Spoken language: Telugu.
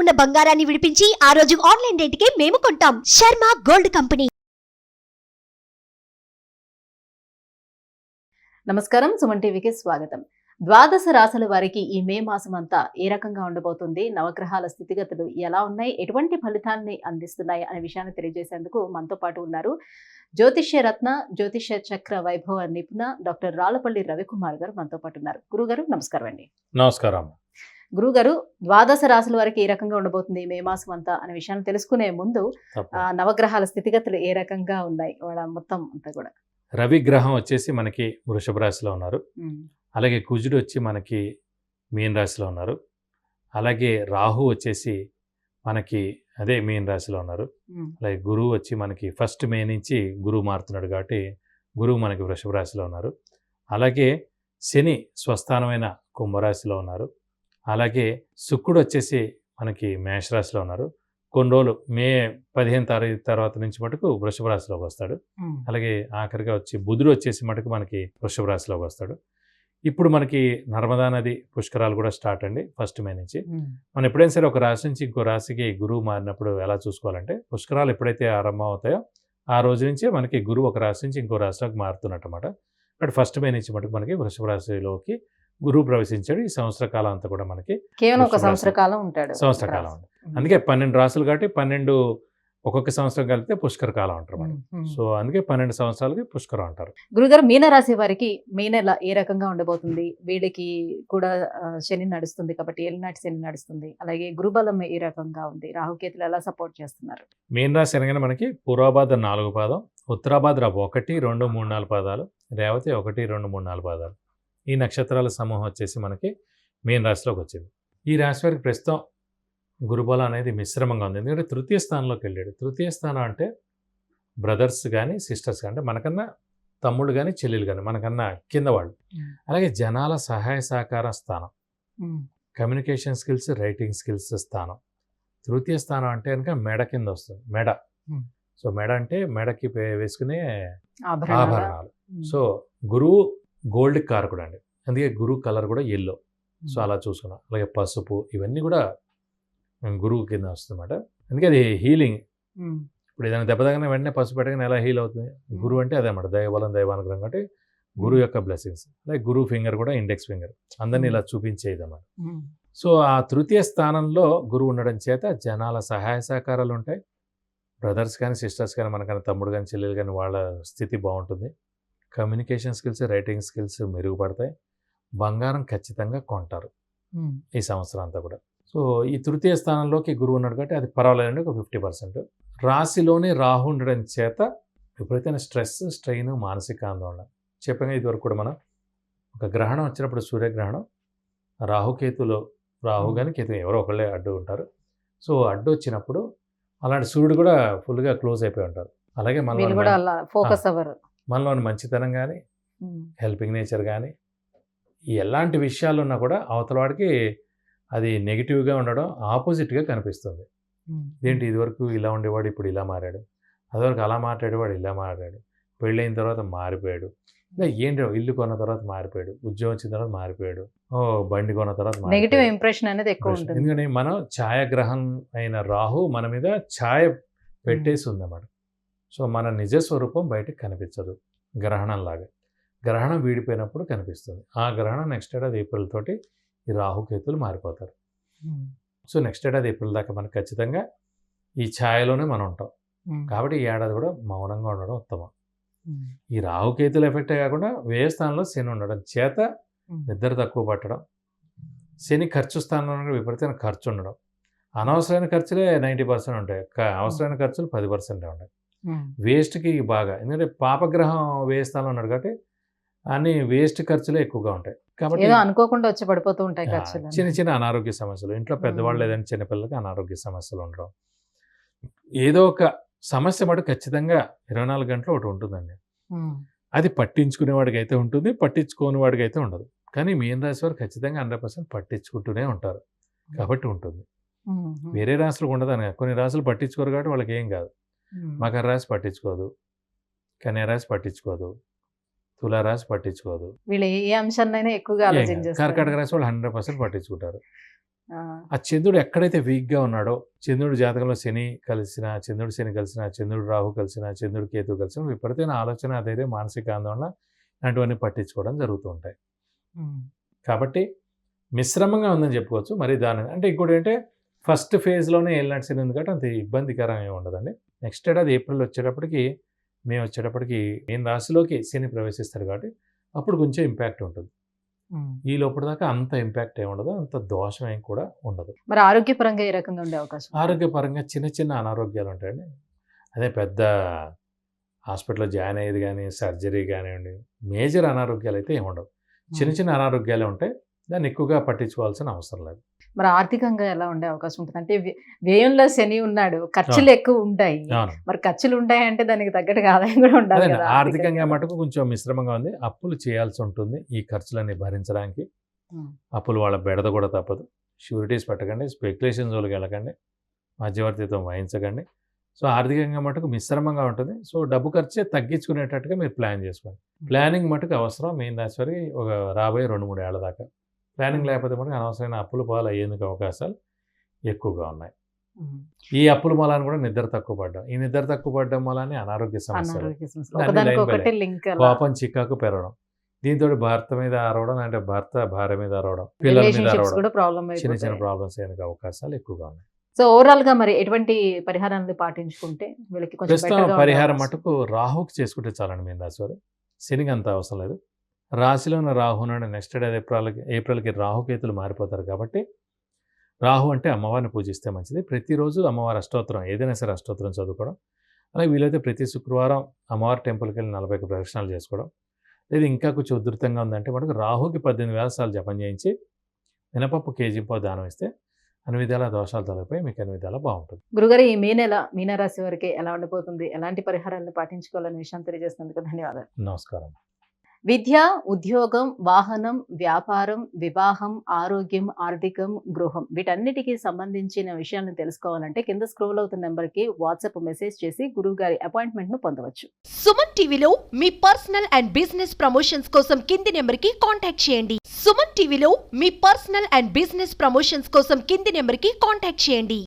ఉన్న బంగారాన్ని విడిపించి ఆ రోజు ఆన్లైన్ రేటుకే మేము కొంటాం. Sharma gold company. నమస్కారం, సుమన్ టీవీకి స్వాగతం. ద్వాదశ రాశుల వారికి ఈ మే మాసం అంతా ఏ రకంగా ఉండబోతుంది, నవగ్రహాల స్థితిగతులు ఎలా ఉన్నాయి, ఎటువంటి ఫలితాన్ని అందిస్తున్నాయి అనే విషయాన్ని తెలియజేసేందుకు మనతో పాటు ఉన్నారు జ్యోతిష్య రత్న, జ్యోతిష్య చక్ర వైభవ నిపుణ డాక్టర్ రాళ్లపల్లి రవికుమార్ గారు మనతో పాటు ఉన్నారు. గురుగారు నమస్కారం అండి. నమస్కారం. గురుగారు, ద్వాదశ రాశుల వారికి ఏ రకంగా ఉండబోతుంది మే మాసం అంతా అనే విషయాన్ని తెలుసుకునే ముందు నవగ్రహాల స్థితిగతులు ఏ రకంగా ఉన్నాయి వాళ్ళ మొత్తం అంతా కూడా. రవి గ్రహం వచ్చేసి మనకి వృషభ రాశిలో ఉన్నారు. అలాగే కుజుడు వచ్చి మనకి మీన రాశిలో ఉన్నారు. అలాగే రాహు వచ్చేసి మనకి అదే మీన రాశిలో ఉన్నారు. అలాగే గురువు వచ్చి మనకి 1 మే నుంచి గురువు మారుతున్నాడు కాబట్టి గురువు మనకి వృషభ రాశిలో ఉన్నారు. అలాగే శని స్వస్థానమైన కుంభరాశిలో ఉన్నారు. అలాగే శుక్రుడు వచ్చేసి మనకి మేషరాశిలో ఉన్నారు. కొన్ని రోజులు మే 15 తారీఖు తర్వాత నుంచి మటుకు వృషభ రాశిలోకి వస్తాడు. అలాగే ఆఖరిగా వచ్చి బుధుడు వచ్చేసి మటుకు మనకి వృషభ రాశిలోకి వస్తాడు. ఇప్పుడు మనకి నర్మదా నది పుష్కరాలు కూడా స్టార్ట్ అండి 1 మే నుంచి. మనం ఎప్పుడైనా సరే ఒక రాశి నుంచి ఇంకో రాశికి గురువు మారినప్పుడు ఎలా చూసుకోవాలంటే, పుష్కరాలు ఎప్పుడైతే ఆరంభం అవుతాయో ఆ రోజు నుంచే మనకి గురువు ఒక రాశి నుంచి ఇంకో రాశిలోకి మారుతున్నట్టు అన్నమాట. బట్ 1 మే నుంచి మటుకు మనకి వృషభ రాశిలోకి గురువు ప్రవేశించాడు. ఈ సంవత్సర కాలం అంతా కూడా మనకి కేవలం ఒక సంవత్సర కాలం ఉంటాడు. సంవత్సర కాలం ఉంటుంది. అందుకే 12 రాశులు కాబట్టి 12 ఒక్కొక్క సంవత్సరం కలిపితే పుష్కర కాలం అంటారు మనం. సో అందుకే 12 సంవత్సరాలకి పుష్కరం అంటారు. గురుగారు, మీనరాశి వారికి మే నెల ఏ రకంగా ఉండబోతుంది? వీళ్ళకి కూడా శని నడుస్తుంది కాబట్టి ఏలినాటి శని నడుస్తుంది. అలాగే గురుబలం ఏ రకంగా ఉంది? రాహుకేతులు ఎలా సపోర్ట్ చేస్తున్నారు? మీన రాశి అనగానే మనకి పూర్వభాద్ర 4 పాదం, ఉత్తరాభాద్ర 1, 2, 3, 4 పాదాలు, రేవతి 1, 2, 3, 4 పాదాలు. ఈ నక్షత్రాల సమూహం వచ్చేసి మనకి మీన రాశిలోకి వచ్చింది. ఈ రాశి వారికి ప్రస్తుతం గురుబలం అనేది మిశ్రమంగా ఉంది. ఎందుకంటే తృతీయ స్థానంలోకి వెళ్ళాడు. తృతీయ స్థానం అంటే బ్రదర్స్ కానీ సిస్టర్స్ కానీ, అంటే మనకన్నా తమ్ముళ్ళు కానీ చెల్లెలు కానీ, మనకన్నా కింద వాళ్ళు. అలాగే జనాల సహాయ సహకార స్థానం, కమ్యూనికేషన్ స్కిల్స్, రైటింగ్ స్కిల్స్ స్థానం. తృతీయ స్థానం అంటే కనుక మెడ కింద వస్తుంది. మెడ. సో మెడ అంటే మెడకి వేసుకునే ఆభరణాలు. సో గురువు గోల్డ్ కారకుడు అండి. అందుకే గురువు కలర్ కూడా ఎల్లో. సో అలా చూసుకున్నాం. అలాగే పసుపు, ఇవన్నీ కూడా గురువు కింద వస్తుందన్నమాట. అందుకే అది హీలింగ్. ఇప్పుడు ఏదైనా దెబ్బ తగిన వెంటనే పసుపు పెట్టగానే ఎలా హీల్ అవుతుంది? గురువు అంటే అదే అన్నమాట, దైవబలం, దైవానుగ్రహం. కాబట్టి గురువు యొక్క బ్లెస్సింగ్స్. అలాగే గురువు ఫింగర్ కూడా ఇండెక్స్ ఫింగర్ అందరినీ ఇలా చూపించేది అన్నమాట. సో ఆ తృతీయ స్థానంలో గురువు ఉండడం చేత జనాల సహాయ సహకారాలు ఉంటాయి. బ్రదర్స్ కానీ సిస్టర్స్ కానీ, మనకన్నా తమ్ముడు కానీ చెల్లెలు కానీ, వాళ్ళ స్థితి బాగుంటుంది. కమ్యూనికేషన్ స్కిల్స్, రైటింగ్ స్కిల్స్ మెరుగుపడతాయి. బంగారం ఖచ్చితంగా కొంటారు ఈ సంవత్సరం అంతా కూడా. సో ఈ తృతీయ స్థానంలోకి గురువు ఉన్నాడు కాబట్టి అది పర్వాలేదండి, ఒక 50%. రాశిలోనే రాహు ఉండడం చేత విపరీతమైన స్ట్రెస్, స్ట్రెయిన్, మానసిక ఆందోళన. చెప్పగా ఇదివరకు కూడా మనం ఒక గ్రహణం వచ్చినప్పుడు, సూర్యగ్రహణం, రాహుకేతులు, రాహు కానీ కేతు ఎవరో ఒకళ్ళే అడ్డు ఉంటారు. సో అడ్డు వచ్చినప్పుడు అలాంటి సూర్యుడు కూడా ఫుల్గా క్లోజ్ అయిపోయి ఉంటారు. అలాగే మనలోని మంచితనం కానీ, హెల్పింగ్ నేచర్ కానీ, ఎలాంటి విషయాలు ఉన్నా కూడా అవతల వాడికి అది నెగిటివ్గా ఉండడం, ఆపోజిట్గా కనిపిస్తుంది. ఏంటి ఇదివరకు ఇలా ఉండేవాడు ఇప్పుడు ఇలా మారాడు, అదివరకు అలా మాట్లాడేవాడు ఇలా మారాడు, పెళ్ళైన తర్వాత మారిపోయాడు, ఇంకా ఏంటి ఇల్లు కొన్న తర్వాత మారిపోయాడు, ఉద్యోగం వచ్చిన తర్వాత మారిపోయాడు, బండి కొన్న తర్వాత నెగిటివ్ ఇంప్రెషన్ అనేది ఎక్కువ ఉంటుంది. ఎందుకంటే మనం ఛాయాగ్రహం అయిన రాహు మన మీద ఛాయ పెట్టేసి ఉందన్నమాట. సో మన నిజస్వరూపం బయటకు కనిపించదు గ్రహణంలాగా. గ్రహణం వీడిపోయినప్పుడు కనిపిస్తుంది. ఆ గ్రహణం నెక్స్ట్ ఏడాది ఏప్రిల్ తోటి ఈ రాహుకేతులు మారిపోతారు. సో నెక్స్ట్ ఏడాది ఏప్రిల్ దాకా మనకు ఖచ్చితంగా ఈ ఛాయలోనే మనం ఉంటాం. కాబట్టి ఈ ఏడాది కూడా మౌనంగా ఉండడం ఉత్తమం. ఈ రాహుకేతులు ఎఫెక్టే కాకుండా వ్యయ స్థానంలో శని ఉండడం చేత నిద్ర తక్కువ పట్టడం, శని ఖర్చు స్థానంలో విపరీతమైన ఖర్చు ఉండడం, అనవసరమైన ఖర్చులే 90% ఉంటాయి, అవసరమైన ఖర్చులు 10% ఉంటాయి. వేస్ట్కి బాగా, ఎందుకంటే పాపగ్రహం వ్యయ స్థానంలో ఉన్నాడు కాబట్టి అన్ని వేస్ట్ ఖర్చులే ఎక్కువగా ఉంటాయి. కాబట్టి అనుకోకుండా వచ్చి పడిపోతూ ఉంటాయి ఖర్చులు. చిన్న చిన్న అనారోగ్య సమస్యలు, ఇంట్లో పెద్దవాళ్ళు లేదంటే చిన్నపిల్లలకి అనారోగ్య సమస్యలు ఉండడం, ఏదో ఒక సమస్య మటు ఖచ్చితంగా 24 గంటలు ఒకటి ఉంటుందండి. అది పట్టించుకునేవాడికి అయితే ఉంటుంది, పట్టించుకోని వాడికి అయితే ఉండదు. కానీ మీన రాశి వారు ఖచ్చితంగా 100% పట్టించుకుంటూనే ఉంటారు కాబట్టి ఉంటుంది. వేరే రాశులకు ఉండదని, కొన్ని రాశులు పట్టించుకోరు కాబట్టి వాళ్ళకి ఏం కాదు. మకర రాశి పట్టించుకోదు, కన్యా రాశి పట్టించుకోదు, తులారాశి పట్టించుకోదు. వీళ్ళు ఏ అంశాన్నైనా ఎక్కువగా ఆలోచించేస్తారు. కర్కాటక రాశి వాళ్ళు 100% పట్టించుకుంటారు. ఆ చంద్రుడు ఎక్కడైతే వీక్గా ఉన్నాడో, చంద్రుడి జాతకంలో శని కలిసిన, చంద్రుడు రాహు కలిసిన, చంద్రుడు కేతు కలిసిన విపరీతమైన ఆలోచన, ధైర్యం, మానసిక ఆందోళన ఇలాంటివన్నీ పట్టించుకోవడం జరుగుతూ ఉంటాయి. కాబట్టి మిశ్రమంగా ఉందని చెప్పుకోవచ్చు. మరి దాని అంటే ఇంకోటి ఏంటంటే ఫస్ట్ ఫేజ్లోనే ఏలినాటి శని ఉంది కాబట్టి అంత ఇబ్బందికరం ఏమి ఉండదండి. నెక్స్ట్ ఏడాది ఏప్రిల్ వచ్చేటప్పటికి మీన రాశిలోకి శని ప్రవేశిస్తాడు కాబట్టి అప్పుడు కొంచెం ఇంపాక్ట్ ఉంటుంది. ఈ లోపల దాకా అంత ఇంపాక్ట్ ఏమి ఉండదు, అంత దోషం ఏం కూడా ఉండదు. మరి ఆరోగ్యపరంగా ఏ రకంగా ఉండే అవకాశం? ఆరోగ్యపరంగా చిన్న చిన్న అనారోగ్యాలు ఉంటాయండి. అదే పెద్ద హాస్పిటల్లో జాయిన్ అయ్యేది కానీ, సర్జరీ కానివ్వండి, మేజర్ అనారోగ్యాలు అయితే ఏమి ఉండవు. చిన్న చిన్న అనారోగ్యాలే ఉంటాయి. దాన్ని ఎక్కువగా పట్టించుకోవాల్సిన అవసరం లేదు. మరి ఆర్థికంగా ఎలా ఉండే అవకాశం ఉంటుంది? అంటే వ్యయంలో శని ఉన్నాడు, ఖర్చులు ఎక్కువ ఉంటాయి. మరి ఖర్చులు ఉంటాయంటే దానికి తగ్గట్టుగా ఆదాయం కూడా ఉండాలి కదా. ఆర్థికంగా మటుకు కొంచెం మిశ్రమంగా ఉంది. అప్పులు చేయాల్సి ఉంటుంది ఈ ఖర్చులన్నీ భరించడానికి. అప్పులు వాళ్ళ బెడద కూడా తప్పదు. షూరిటీస్ పెట్టకండి, స్పెక్యులేషన్ జోలికి వెళ్ళకండి, మధ్యవర్తిత్వం వహించకండి. సో ఆర్థికంగా మటుకు మిశ్రమంగా ఉంటుంది. సో డబ్బు ఖర్చే తగ్గించుకునేటట్టుగా మీరు ప్లాన్ చేసుకోండి. ప్లానింగ్ మటుకు అవసరం. మీన రాశి వారికి ఒక రాబోయే 2-3 ఏళ్ల దాకా ప్లానింగ్ లేకపోతే మటుకు అనవసరమైన అప్పుల పాలు అయ్యేందుకు అవకాశాలు ఎక్కువగా ఉన్నాయి. ఈ అప్పుల మూలాన్ని కూడా నిద్ర తక్కువ పడ్డం, ఈ నిద్ర తక్కువ పడ్డం మూలాన్ని అనారోగ్య సమస్యలు, కోపం, చికాకు పెరగడం, దీంతో భర్త మీద అరవడం, అంటే భర్త భార్య మీద అరవడం, పిల్లల మీద అరవడం, చిన్న చిన్న ప్రాబ్లమ్స్ అయ్యేందుకు అవకాశాలు ఎక్కువగా ఉన్నాయి. సో ఓవరాల్ గా మరి ఎటువంటి పరిహారాన్ని పాటించుకుంటే వీళ్ళకి కొంచెం ప్రస్తుతం పరిహారం మటుకు రాహుకి చేసుకుంటే చాలండి. మీన రాశి వారు శనికి అంత అవసరం లేదు. రాశిలో ఉన్న రాహు ఉన్నాడు. నెక్స్ట్ ఏడాది ఏప్రిల్కి రాహుకేతులు మారిపోతారు కాబట్టి రాహు అంటే అమ్మవారిని పూజిస్తే మంచిది. ప్రతిరోజు అమ్మవారి అష్టోత్తరం, ఏదైనా సరే అష్టోత్తరం చదువుకోవడం, అలాగే వీలైతే ప్రతి శుక్రవారం అమ్మవారి టెంపుల్కి వెళ్ళి 41 ప్రదక్షిణాలు చేసుకోవడం, లేదా ఇంకా కొంచెం ఉధృతంగా ఉందంటే మనకు రాహుకి 18,000 సార్లు జపం చేయించి మినపప్పు కేజీంపో దానం ఇస్తే అన్ని విధాల దోషాలు తొలగిపోయి మీకు అన్ని విధాలా బాగుంటుంది. గురుగారు, ఈ మీనరాశి వారికి ఎలా ఉండిపోతుంది, ఎలాంటి పరిహారాలను పాటించుకోవాలనే విషయం తెలియజేసినందుకు ధన్యవాదాలు. నమస్కారం. విద్య, ఉద్యోగం, వాహనం, వ్యాపారం, వివాహం, ఆరోగ్యం, ఆర్థికం, గృహం వీటన్నిటికీ సంబంధించిన విషయాలను తెలుసుకోవాలంటే కింద స్క్రోల్ అవుతున్న నెంబర్కి వాట్సాప్ మెసేజ్ చేసి గురువు గారి అపాయింట్మెంట్ ను పొందవచ్చు. సుమన్ టీవీలో మీ పర్సనల్ అండ్ బిజినెస్ ప్రమోషన్స్ కోసం కింది నెంబర్కి కాంటాక్ట్ చేయండి. సుమన్ టీవీలో మీ పర్సనల్ అండ్ బిజినెస్ ప్రమోషన్స్ కోసం కింది నెంబర్కి కాంటాక్ట్ చేయండి.